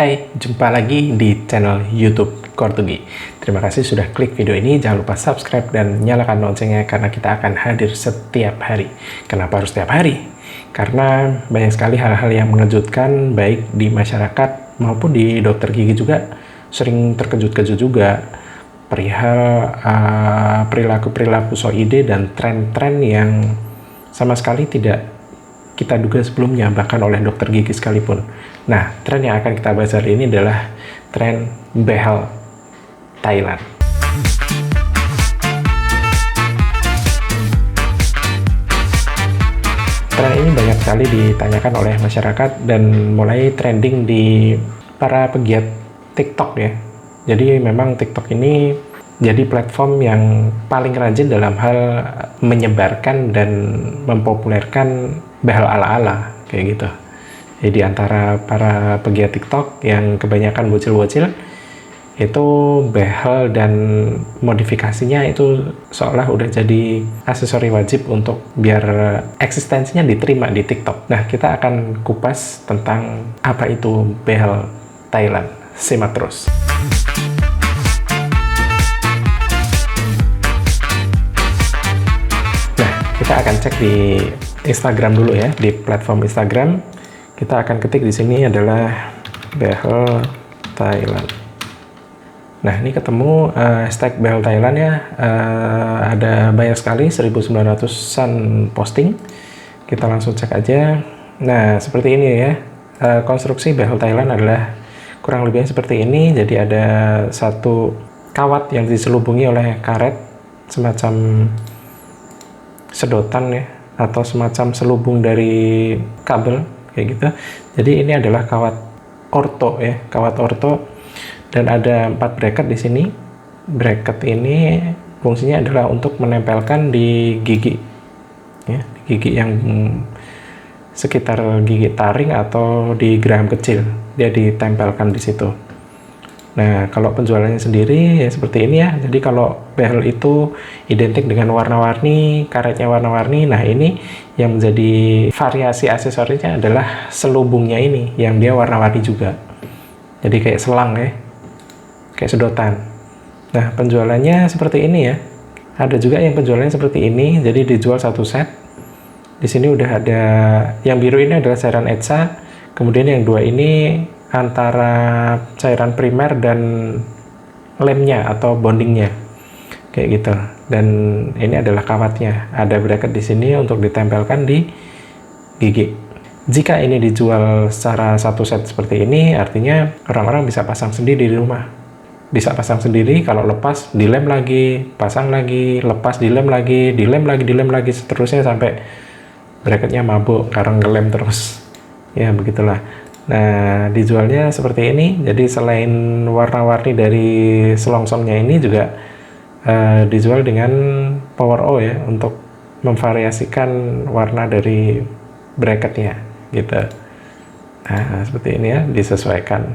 Hai, jumpa lagi di channel YouTube Kortugi. Terima kasih sudah klik video ini. Jangan lupa subscribe dan nyalakan loncengnya karena kita akan hadir setiap hari. Kenapa harus setiap hari? Karena banyak sekali hal-hal yang mengejutkan baik di masyarakat maupun di dokter gigi juga sering terkejut-kejut juga perihal perilaku-perilaku soide dan tren-tren yang sama sekali tidak kita duga sebelumnya, bahkan oleh dokter gigi sekalipun. Nah, tren yang akan kita bahas hari ini adalah tren behel Thailand. Tren ini banyak sekali ditanyakan oleh masyarakat dan mulai trending di para pegiat TikTok ya. Jadi memang TikTok ini jadi platform yang paling rajin dalam hal menyebarkan dan mempopulerkan behel ala-ala kayak gitu. Jadi antara para pegiat TikTok yang kebanyakan bocil-bocil itu behel dan modifikasinya itu seolah udah jadi aksesori wajib untuk biar eksistensinya diterima di TikTok. Nah, kita akan kupas tentang apa itu behel Thailand. Simak terus. Nah, kita akan cek di Instagram dulu ya, di platform Instagram. Kita akan ketik di sini adalah behel Thailand. Nah, ini ketemu hashtag behel Thailand ya. Ada banyak sekali, 1900-an posting. Kita langsung cek aja. Nah, seperti ini ya. Konstruksi behel Thailand adalah kurang lebihnya seperti ini. Jadi ada satu kawat yang diselubungi oleh karet semacam sedotan ya, atau semacam selubung dari kabel kayak gitu. Jadi ini adalah kawat orto ya, kawat orto, dan ada 4 bracket di sini. Bracket ini fungsinya adalah untuk menempelkan di gigi ya, di gigi yang sekitar gigi taring atau di geraham kecil, dia ditempelkan di situ. Nah, kalau penjualannya sendiri ya seperti ini ya. Jadi kalau behel itu identik dengan warna-warni, karetnya warna-warni. Nah, ini yang menjadi variasi aksesorinya adalah selubungnya ini, yang dia warna-warni juga. Jadi kayak selang ya, kayak sedotan. Nah, penjualannya seperti ini ya. Ada juga yang penjualannya seperti ini, jadi dijual satu set. Di sini udah ada, yang biru ini adalah cairan ETSA, kemudian yang dua ini antara cairan primer dan lemnya atau bondingnya kayak gitu. Dan ini adalah kawatnya, ada bracket di sini untuk ditempelkan di gigi. Jika ini dijual secara satu set seperti ini, artinya orang-orang bisa pasang sendiri di rumah, bisa pasang sendiri. Kalau lepas dilem lagi, pasang lagi, lepas dilem lagi, dilem lagi, dilem lagi, seterusnya sampai bracketnya mabuk karena ngelem terus ya, begitulah. Nah, dijualnya seperti ini. Jadi selain warna-warni dari selongsongnya ini juga dijual dengan power O ya, untuk memvariasikan warna dari bracketnya gitu. Nah, seperti ini ya, disesuaikan.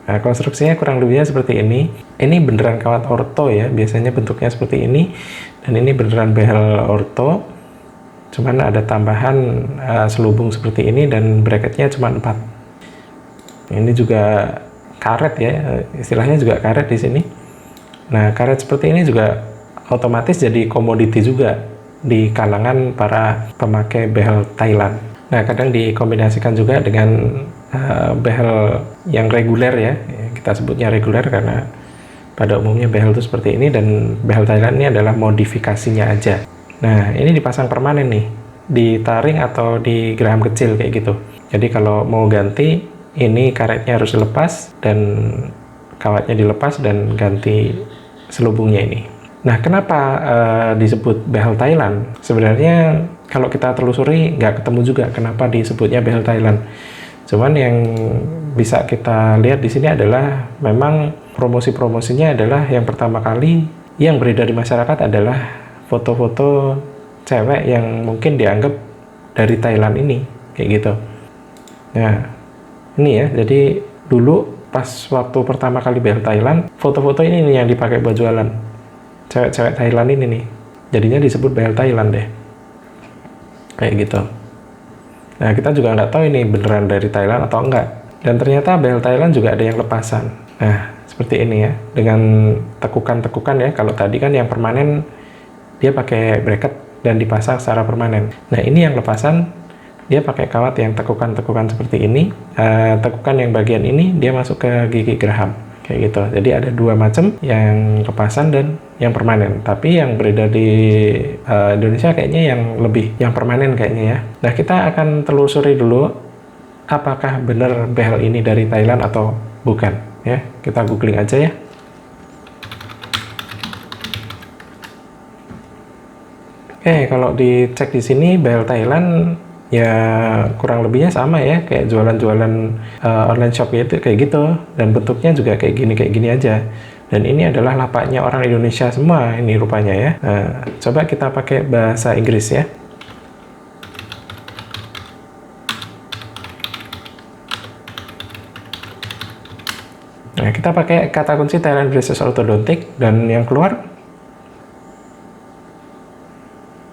Nah, konstruksinya kurang lebihnya seperti ini. Ini beneran kawat orto ya, biasanya bentuknya seperti ini. Dan ini beneran behel orto, cuman ada tambahan selubung seperti ini dan bracketnya cuma 4. Ini juga karet ya, istilahnya juga karet di sini. Nah, karet seperti ini juga otomatis jadi komoditi juga di kalangan para pemakai behel Thailand. Nah, kadang dikombinasikan juga dengan behel yang reguler ya. Kita sebutnya reguler karena pada umumnya behel itu seperti ini, dan behel Thailand ini adalah modifikasinya aja. Nah, ini dipasang permanen nih, di taring atau di geraham kecil kayak gitu. Jadi kalau mau ganti, ini karetnya harus dilepas dan kawatnya dilepas dan ganti selubungnya ini. Nah, kenapa disebut behel Thailand? Sebenarnya kalau kita telusuri nggak ketemu juga kenapa disebutnya behel Thailand. Cuman yang bisa kita lihat di sini adalah memang promosi-promosinya adalah yang pertama kali yang beredar di masyarakat adalah foto-foto cewek yang mungkin dianggap dari Thailand ini kayak gitu. Nah, ini ya, jadi dulu pas waktu pertama kali behel Thailand, foto-foto ini nih yang dipakai buat jualan. Cewek-cewek Thailand ini nih, jadinya disebut behel Thailand deh. Kayak gitu. Nah, kita juga nggak tahu ini beneran dari Thailand atau enggak. Dan ternyata behel Thailand juga ada yang lepasan. Nah, seperti ini ya, dengan tekukan-tekukan ya. Kalau tadi kan yang permanen dia pakai bracket dan dipasang secara permanen. Nah, ini yang lepasan dia pakai kawat yang tekukan-tekukan seperti ini. Tekukan yang bagian ini dia masuk ke gigi geraham kayak gitu. Jadi ada dua macam, yang lepasan dan yang permanen. Tapi yang beredar di Indonesia kayaknya yang lebih yang permanen kayaknya ya. Nah, kita akan telusuri dulu apakah benar behel ini dari Thailand atau bukan ya. Kita googling aja ya. Oke, kalau dicek di sini behel Thailand ya kurang lebihnya sama ya, kayak jualan-jualan online shop gitu, kayak gitu, dan bentuknya juga kayak gini aja. Dan ini adalah lapaknya orang Indonesia semua ini rupanya ya. Nah, coba kita pakai bahasa Inggris ya. Nah, kita pakai kata kunci Thailand Braces Orthodontic dan yang keluar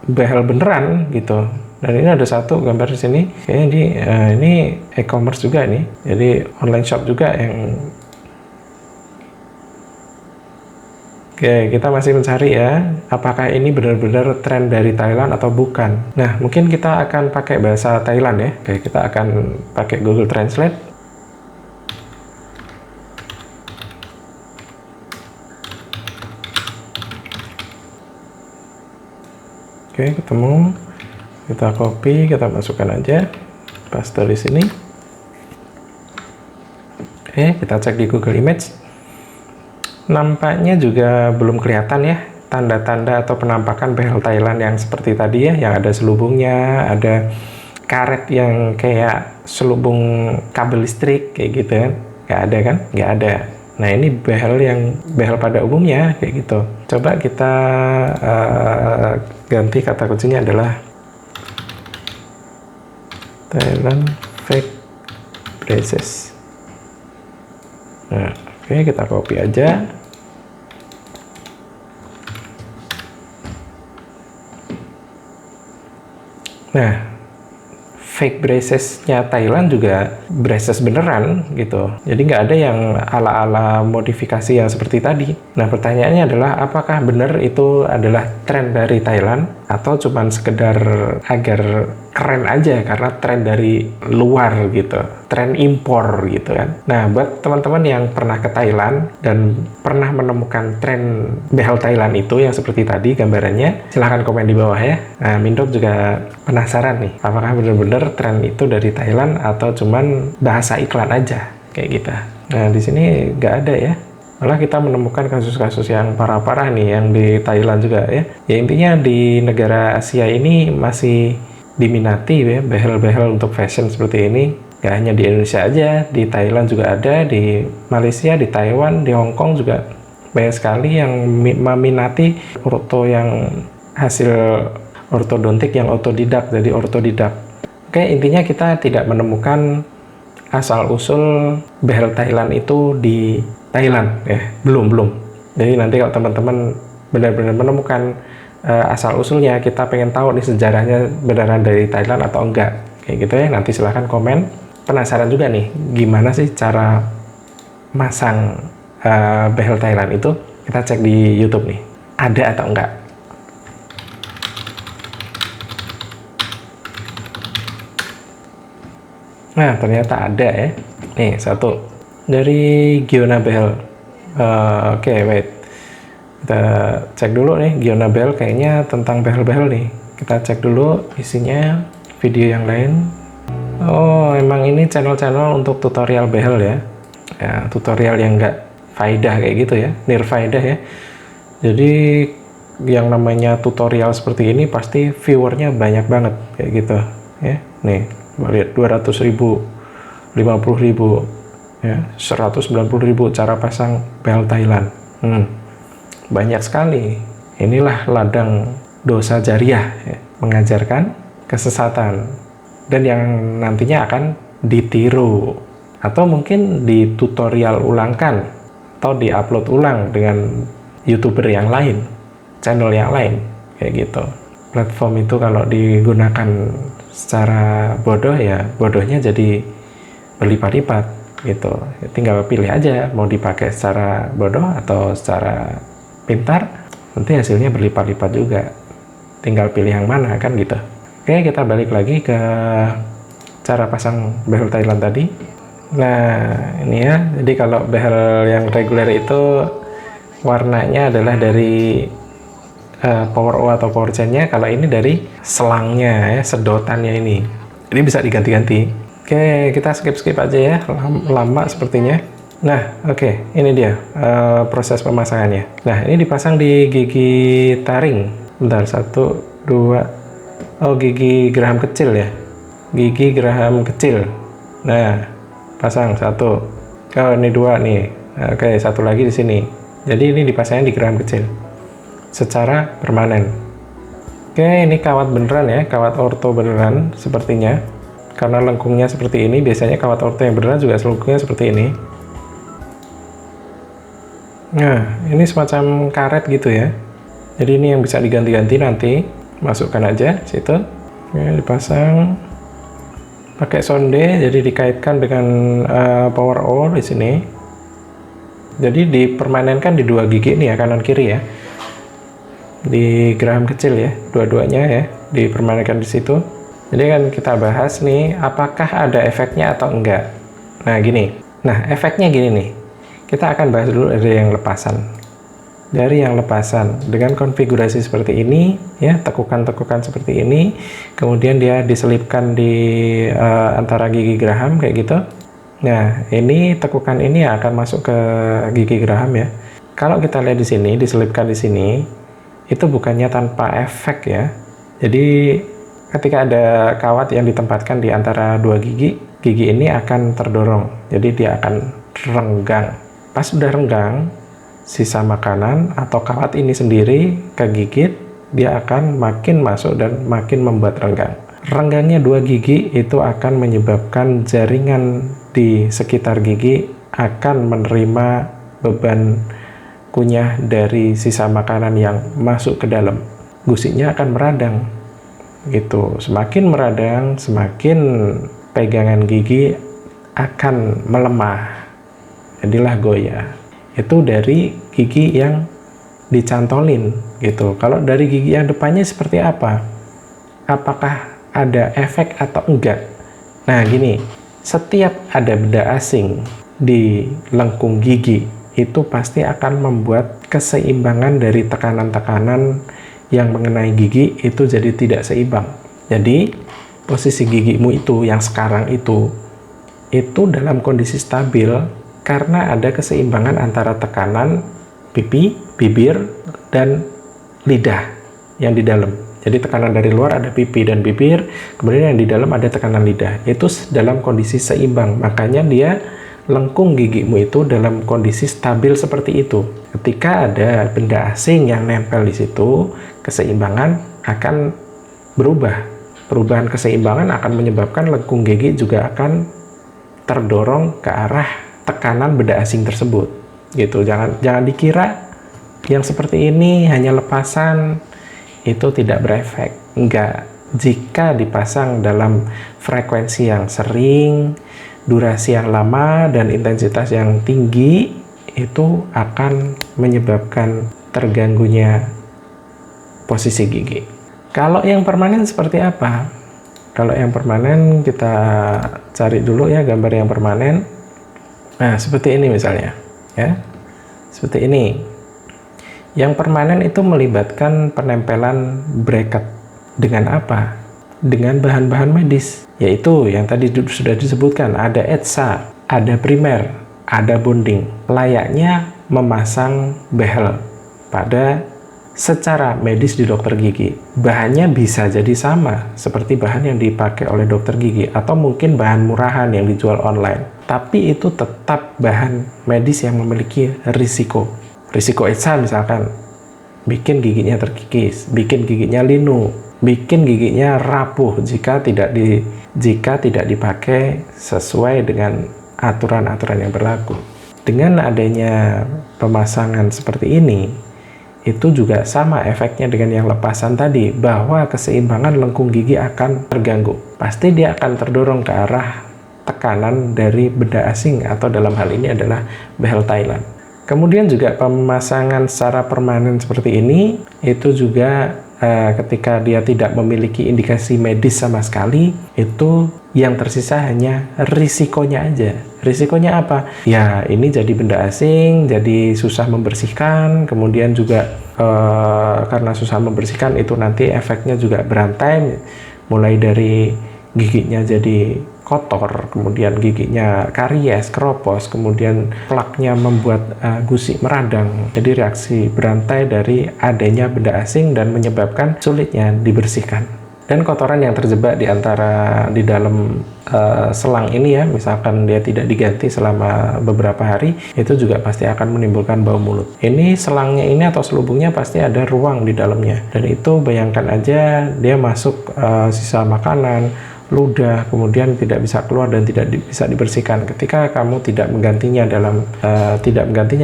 behel beneran gitu. Dan ini ada satu gambar di sini. Kayaknya ini e-commerce juga nih. Jadi online shop juga yang. Oke, kita masih mencari ya, apakah ini benar-benar tren dari Thailand atau bukan. Nah, mungkin kita akan pakai bahasa Thailand ya. Oke, kita akan pakai Google Translate. Oke, ketemu. Kita copy, kita masukkan aja. Paste di sini. Oke, kita cek di Google Image. Nampaknya juga belum kelihatan ya tanda-tanda atau penampakan behel Thailand yang seperti tadi ya, yang ada selubungnya, ada karet yang kayak selubung kabel listrik kayak gitu kan. Nggak ada kan? Nggak ada. Nah, ini behel pada umumnya kayak gitu. Coba kita ganti kata kuncinya adalah Thailand fake braces. Nah, oke, kita copy aja. Nah, fake bracesnya Thailand juga braces beneran gitu. Jadi nggak ada yang ala-ala modifikasi yang seperti tadi. Nah, pertanyaannya adalah apakah benar itu adalah tren dari Thailand atau cuman sekedar agar keren aja karena tren dari luar gitu, tren impor gitu kan. Nah, buat teman-teman yang pernah ke Thailand dan pernah menemukan tren behel Thailand itu yang seperti tadi gambarannya, silahkan komen di bawah ya. Nah, Mindok juga penasaran nih, apakah benar-benar tren itu dari Thailand atau cuman bahasa iklan aja kayak gitu. Nah, di sini nggak ada ya. Malah kita menemukan kasus-kasus yang parah-parah nih yang di Thailand juga ya. Ya, intinya di negara Asia ini masih diminati ya behel-behel untuk fashion seperti ini. Gak hanya di Indonesia aja, di Thailand juga ada, di Malaysia, di Taiwan, di Hong Kong juga banyak sekali yang meminati orto yang hasil ortodontik yang otodidak, jadi ortodidak. Oke, intinya kita tidak menemukan asal-usul behel Thailand itu di Thailand ya, belum. Jadi nanti kalau teman-teman benar-benar menemukan asal-usulnya, kita pengen tahu nih sejarahnya beneran dari Thailand atau enggak kayak gitu ya, nanti silahkan komen. Penasaran juga nih gimana sih cara masang behel Thailand itu, kita cek di YouTube nih ada atau enggak. Nah, ternyata ada ya. Nih, satu dari Giona Behel. Oke, wait. Kita cek dulu nih, Giona Behel kayaknya tentang behel-behel nih. Kita cek dulu isinya, video yang lain. Oh, emang ini channel-channel untuk tutorial behel ya. Ya, tutorial yang nggak faedah kayak gitu ya, nirfaedah ya. Jadi yang namanya tutorial seperti ini pasti viewernya banyak banget kayak gitu ya. Nih, lihat 200.000, 50.000 ya, 190.000 cara pasang behel Thailand. Banyak sekali. Inilah ladang dosa jariah ya, mengajarkan kesesatan dan yang nantinya akan ditiru atau mungkin ditutorial ulangkan atau diupload ulang dengan YouTuber yang lain, channel yang lain kayak gitu. Platform itu kalau digunakan secara bodoh ya bodohnya jadi berlipat-lipat. gitu. Tinggal pilih aja mau dipakai secara bodoh atau secara pintar, nanti hasilnya berlipat-lipat juga. Tinggal pilih yang mana kan gitu. Oke, kita balik lagi ke cara pasang behel Thailand tadi. Nah, ini ya. Jadi kalau behel yang reguler itu warnanya adalah dari power O atau power chain-nya. Kalau ini dari selangnya ya, sedotannya ini. Jadi bisa diganti-ganti. Oke, kita skip aja ya. Lama sepertinya. Nah, oke, ini dia proses pemasangannya. Nah, ini dipasang di gigi taring. Bentar, 1, 2. Oh, gigi geraham kecil ya. Gigi geraham kecil. Nah, pasang 1. Oh, ini 2 nih. Oke, 1 lagi di sini. Jadi ini dipasangnya di geraham kecil secara permanen. Oke, ini kawat beneran ya, kawat orto beneran sepertinya. Karena lengkungnya seperti ini, biasanya kawat orto yang beneran juga lengkungnya seperti ini. Nah, ini semacam karet gitu ya. Jadi ini yang bisa diganti-ganti nanti. Masukkan aja situ. Ya, dipasang pakai sonde, jadi dikaitkan dengan power O di sini. Jadi dipermanenkan di 2 gigi nih ya, kanan kiri ya. Di geraham kecil ya, dua-duanya ya, dipermanenkan di situ. Jadi kan kita bahas nih, apakah ada efeknya atau enggak. Nah gini, efeknya gini nih. Kita akan bahas dulu dari yang lepasan. Dari yang lepasan, dengan konfigurasi seperti ini, ya, tekukan-tekukan seperti ini, kemudian dia diselipkan di antara gigi geraham kayak gitu. Nah, ini tekukan ini akan masuk ke gigi geraham ya. Kalau kita lihat di sini, diselipkan di sini, itu bukannya tanpa efek ya. Jadi ketika ada kawat yang ditempatkan di antara 2 gigi, gigi ini akan terdorong. Jadi dia akan renggang. Pas sudah renggang, sisa makanan atau kawat ini sendiri kegigit, dia akan makin masuk dan makin membuat renggang. Renggangnya 2 gigi itu akan menyebabkan jaringan di sekitar gigi akan menerima beban kunyah dari sisa makanan yang masuk ke dalam. Gusinya akan meradang. Gitu. Semakin meradang, semakin pegangan gigi akan melemah. Jadilah goyah. Itu dari gigi yang dicantolin gitu. Kalau dari gigi yang depannya seperti apa? Apakah ada efek atau enggak? Nah gini, setiap ada benda asing di lengkung gigi itu pasti akan membuat keseimbangan dari tekanan-tekanan yang mengenai gigi itu jadi tidak seimbang. Jadi posisi gigimu itu yang sekarang itu dalam kondisi stabil karena ada keseimbangan antara tekanan pipi, bibir, dan lidah yang di dalam. Jadi tekanan dari luar ada pipi dan bibir, kemudian yang di dalam ada tekanan lidah. Itu dalam kondisi seimbang, makanya dia lengkung gigimu itu dalam kondisi stabil seperti itu. Ketika ada benda asing yang nempel di situ, keseimbangan akan berubah. Perubahan keseimbangan akan menyebabkan lengkung gigi juga akan terdorong ke arah tekanan benda asing tersebut. Gitu. Jangan dikira yang seperti ini hanya lepasan itu tidak berefek. Enggak. Jika dipasang dalam frekuensi yang sering, durasi yang lama, dan intensitas yang tinggi, itu akan menyebabkan terganggunya posisi gigi. Kalau yang permanen seperti apa? Kalau yang permanen kita cari dulu ya gambar yang permanen. Nah, seperti ini misalnya. Ya. Seperti ini. Yang permanen itu melibatkan penempelan bracket. Dengan apa? Dengan bahan-bahan medis. Yaitu yang tadi sudah disebutkan. Ada ETSA, ada primer, ada bonding. Layaknya memasang behel pada secara medis di dokter gigi. Bahannya bisa jadi sama seperti bahan yang dipakai oleh dokter gigi. Atau mungkin bahan murahan yang dijual online. Tapi itu tetap bahan medis yang memiliki risiko. Risiko ETSA misalkan, bikin giginya terkikis, bikin giginya linu, bikin giginya rapuh jika tidak dipakai sesuai dengan aturan-aturan yang berlaku. Dengan adanya pemasangan seperti ini, itu juga sama efeknya dengan yang lepasan tadi, bahwa keseimbangan lengkung gigi akan terganggu. Pasti dia akan terdorong ke arah tekanan dari benda asing atau dalam hal ini adalah behel Thailand. Kemudian juga pemasangan secara permanen seperti ini itu juga ketika dia tidak memiliki indikasi medis sama sekali, itu yang tersisa hanya risikonya aja. Risikonya apa? Ya ini jadi benda asing, jadi susah membersihkan, kemudian juga karena susah membersihkan itu nanti efeknya juga berantai, mulai dari giginya jadi kotor, kemudian giginya karies, keropos, kemudian plaknya membuat gusi meradang. Jadi reaksi berantai dari adanya benda asing dan menyebabkan sulitnya dibersihkan. Dan kotoran yang terjebak di dalam selang ini ya, misalkan dia tidak diganti selama beberapa hari, itu juga pasti akan menimbulkan bau mulut. Ini selangnya ini atau selubungnya pasti ada ruang di dalamnya, dan itu bayangkan aja dia masuk sisa makanan, ludah, kemudian tidak bisa keluar dan tidak bisa dibersihkan. Ketika kamu tidak menggantinya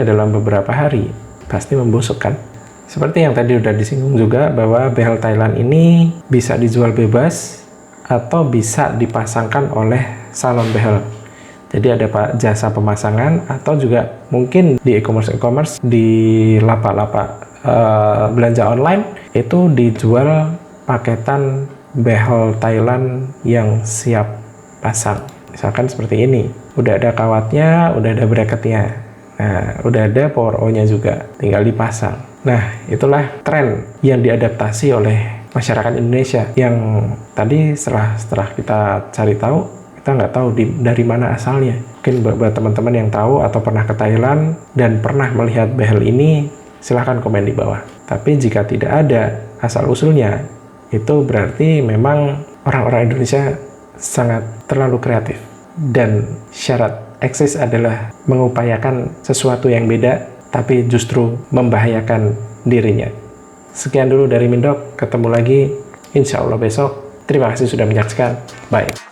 dalam beberapa hari, pasti membusuk kan? Seperti yang tadi udah disinggung juga bahwa behel Thailand ini bisa dijual bebas atau bisa dipasangkan oleh salon behel. Jadi ada jasa pemasangan, atau juga mungkin di e-commerce di lapak-lapak belanja online itu dijual paketan behel Thailand yang siap pasang. Misalkan seperti ini, udah ada kawatnya, udah ada bracketnya, nah udah ada power O-nya juga, tinggal dipasang. Nah itulah tren yang diadaptasi oleh masyarakat Indonesia yang tadi setelah kita cari tahu, kita nggak tahu dari mana asalnya. Mungkin buat teman-teman yang tahu atau pernah ke Thailand dan pernah melihat behel ini, silahkan komen di bawah. Tapi jika tidak ada asal-usulnya, itu berarti memang orang-orang Indonesia sangat terlalu kreatif. Dan syarat eksis adalah mengupayakan sesuatu yang beda, tapi justru membahayakan dirinya. Sekian dulu dari Mindok, ketemu lagi insya Allah besok. Terima kasih sudah menyaksikan. Bye.